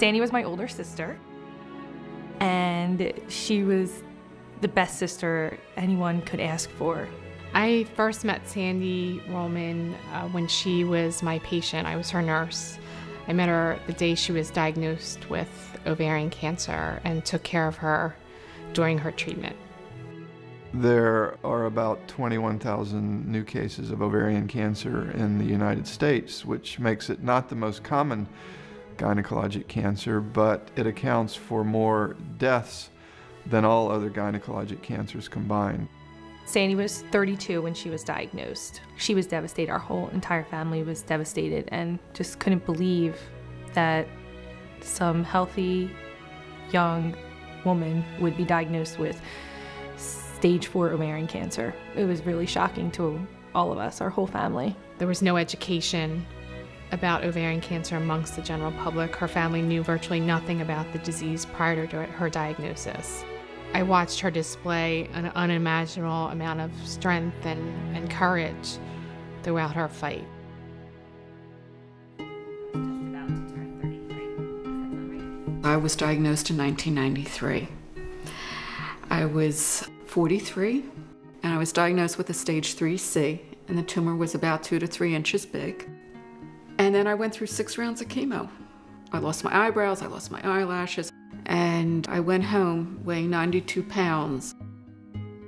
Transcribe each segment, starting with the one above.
Sandy was my older sister, and she was the best sister anyone could ask for. I first met Sandy Rollman when she was my patient. I was her nurse. I met her the day she was diagnosed with ovarian cancer and took care of her during her treatment. There are about 21,000 new cases of ovarian cancer in the United States, which makes it not the most common gynecologic cancer, but it accounts for more deaths than all other gynecologic cancers combined. Sandy was 32 when she was diagnosed. She was devastated. Our whole entire family was devastated and just couldn't believe that some healthy, young woman would be diagnosed with stage 4 ovarian cancer. It was really shocking to all of us, our whole family. There was no education about ovarian cancer amongst the general public. Her family knew virtually nothing about the disease prior to her diagnosis. I watched her display an unimaginable amount of strength and courage throughout her fight. I was diagnosed in 1993. I was 43, and I was diagnosed with a stage 3C, and the tumor was about 2 to 3 inches big. And then I went through 6 rounds of chemo. I lost my eyebrows, I lost my eyelashes, and I went home weighing 92 pounds.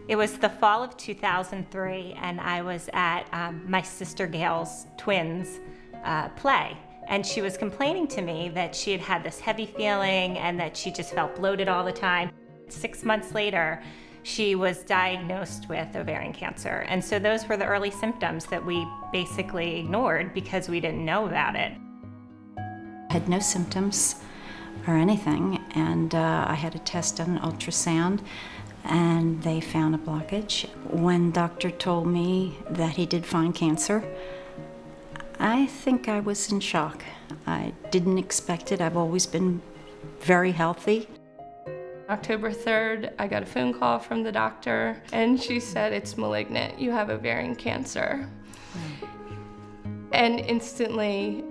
It was the fall of 2003, and I was at my sister Gail's twins' play. And she was complaining to me that she had had this heavy feeling and that she just felt bloated all the time. 6 months later, she was diagnosed with ovarian cancer. And so those were the early symptoms that we basically ignored because we didn't know about it. I had no symptoms or anything, and I had a test on an ultrasound, and they found a blockage. When doctor told me that he did find cancer, I think I was in shock. I didn't expect it. I've always been very healthy. October 3rd, I got a phone call from the doctor, and she said, "It's malignant. You have ovarian cancer." And instantly,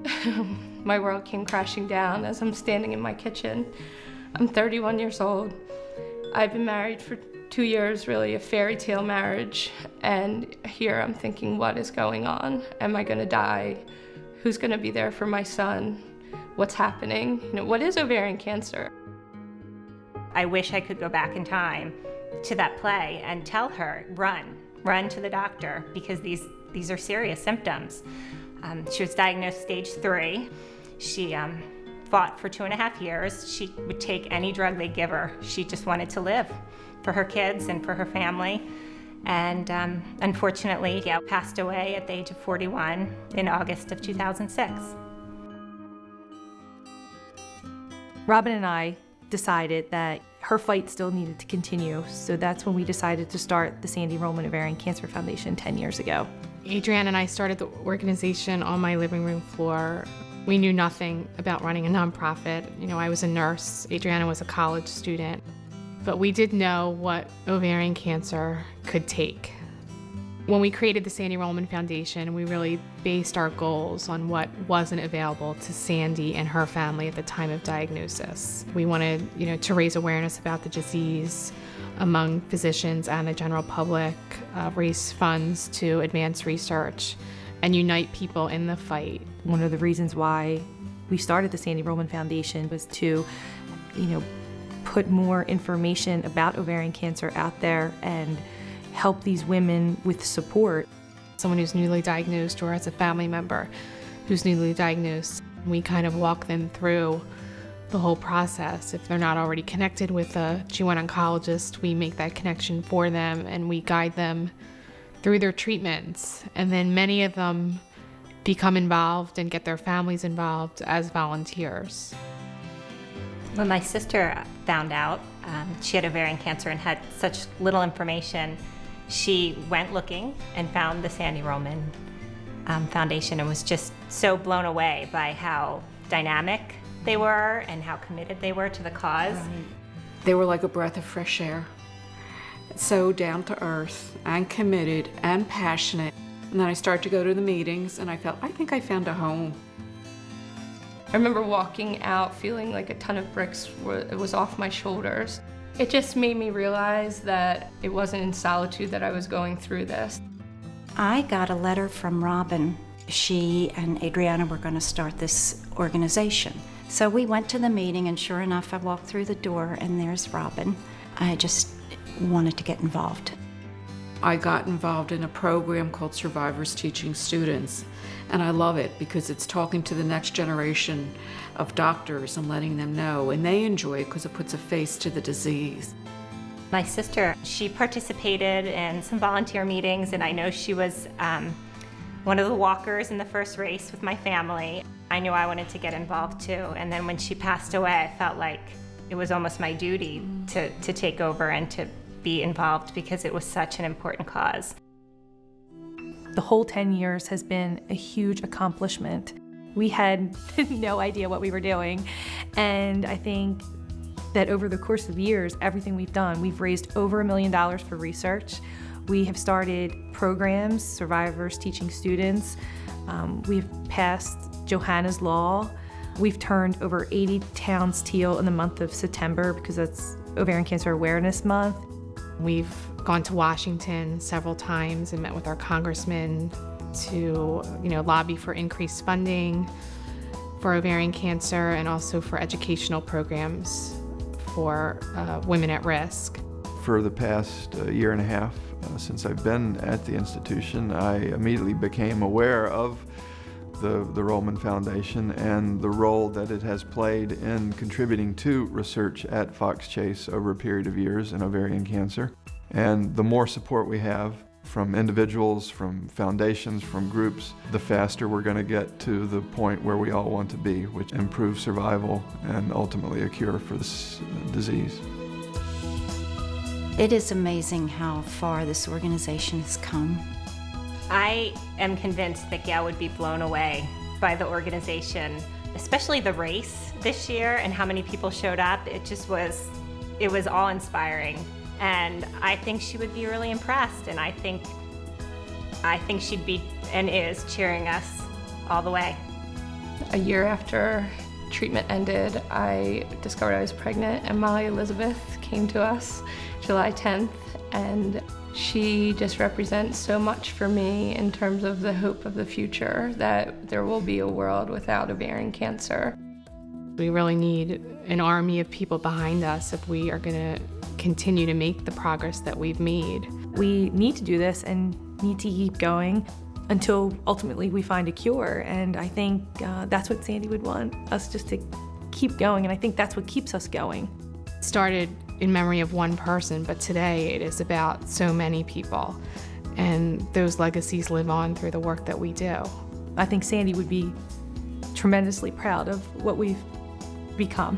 my world came crashing down as I'm standing in my kitchen. I'm 31 years old. I've been married for 2 years, really a fairy tale marriage. And here I'm thinking, what is going on? Am I gonna die? Who's gonna be there for my son? What's happening? You know, what is ovarian cancer? I wish I could go back in time to that play and tell her, run to the doctor, because these are serious symptoms. She was diagnosed stage 3. She fought for 2.5 years. She would take any drug they give her. She just wanted to live for her kids and for her family. And unfortunately, Gail passed away at the age of 41 in August of 2006. Robin and I decided that her fight still needed to continue, so that's when we decided to start the Sandy Rollman Ovarian Cancer Foundation 10 years ago. Adrienne and I started the organization on my living room floor. We knew nothing about running a nonprofit. You know, I was a nurse, Adriana was a college student, but we did know what ovarian cancer could take. When we created the Sandy Rollman Foundation, we really based our goals on what wasn't available to Sandy and her family at the time of diagnosis. We wanted, to raise awareness about the disease among physicians and the general public, raise funds to advance research, and unite people in the fight. One of the reasons why we started the Sandy Rollman Foundation was to, put more information about ovarian cancer out there and help these women with support. Someone who's newly diagnosed or has a family member who's newly diagnosed, we kind of walk them through the whole process. If they're not already connected with a GYN oncologist, we make that connection for them and we guide them through their treatments. And then many of them become involved and get their families involved as volunteers. When my sister found out she had ovarian cancer and had such little information, she went looking and found the Sandy Rollman Foundation and was just so blown away by how dynamic they were and how committed they were to the cause. Right. They were like a breath of fresh air. So down to earth and committed and passionate. And then I started to go to the meetings and I felt, I think I found a home. I remember walking out feeling like a ton of bricks was off my shoulders. It just made me realize that it wasn't in solitude that I was going through this. I got a letter from Robin. She and Adriana were going to start this organization. So we went to the meeting, and sure enough, I walked through the door and there's Robin. I just wanted to get involved. I got involved in a program called Survivors Teaching Students, and I love it because it's talking to the next generation of doctors and letting them know, and they enjoy it because it puts a face to the disease. My sister, she participated in some volunteer meetings, and I know she was one of the walkers in the first race with my family. I knew I wanted to get involved too, and then when she passed away, I felt like it was almost my duty to take over and to be involved because it was such an important cause. The whole 10 years has been a huge accomplishment. We had no idea what we were doing, and I think that over the course of years, everything we've done, we've raised over $1 million for research. We have started programs, Survivors Teaching Students. We've passed Johanna's Law. We've turned over 80 towns teal in the month of September because that's Ovarian Cancer Awareness Month. We've gone to Washington several times and met with our congressman to, lobby for increased funding for ovarian cancer and also for educational programs for women at risk. For the past year and a half, since I've been at the institution, I immediately became aware of the Rollman Foundation and the role that it has played in contributing to research at Fox Chase over a period of years in ovarian cancer. And the more support we have from individuals, from foundations, from groups, the faster we're going to get to the point where we all want to be, which improves survival and ultimately a cure for this disease. It is amazing how far this organization has come. I am convinced that Gail would be blown away by the organization, especially the race this year and how many people showed up. It was awe-inspiring. And I think she would be really impressed, and I think she'd be and is cheering us all the way. A year after treatment ended, I discovered I was pregnant, and Molly Elizabeth came to us July 10th, and she just represents so much for me in terms of the hope of the future, that there will be a world without ovarian cancer. We really need an army of people behind us if we are going to continue to make the progress that we've made. We need to do this and need to keep going until ultimately we find a cure. And I think that's what Sandy would want us just to keep going. And I think that's what keeps us going. It started in memory of one person, but today it is about so many people. And those legacies live on through the work that we do. I think Sandy would be tremendously proud of what we've become.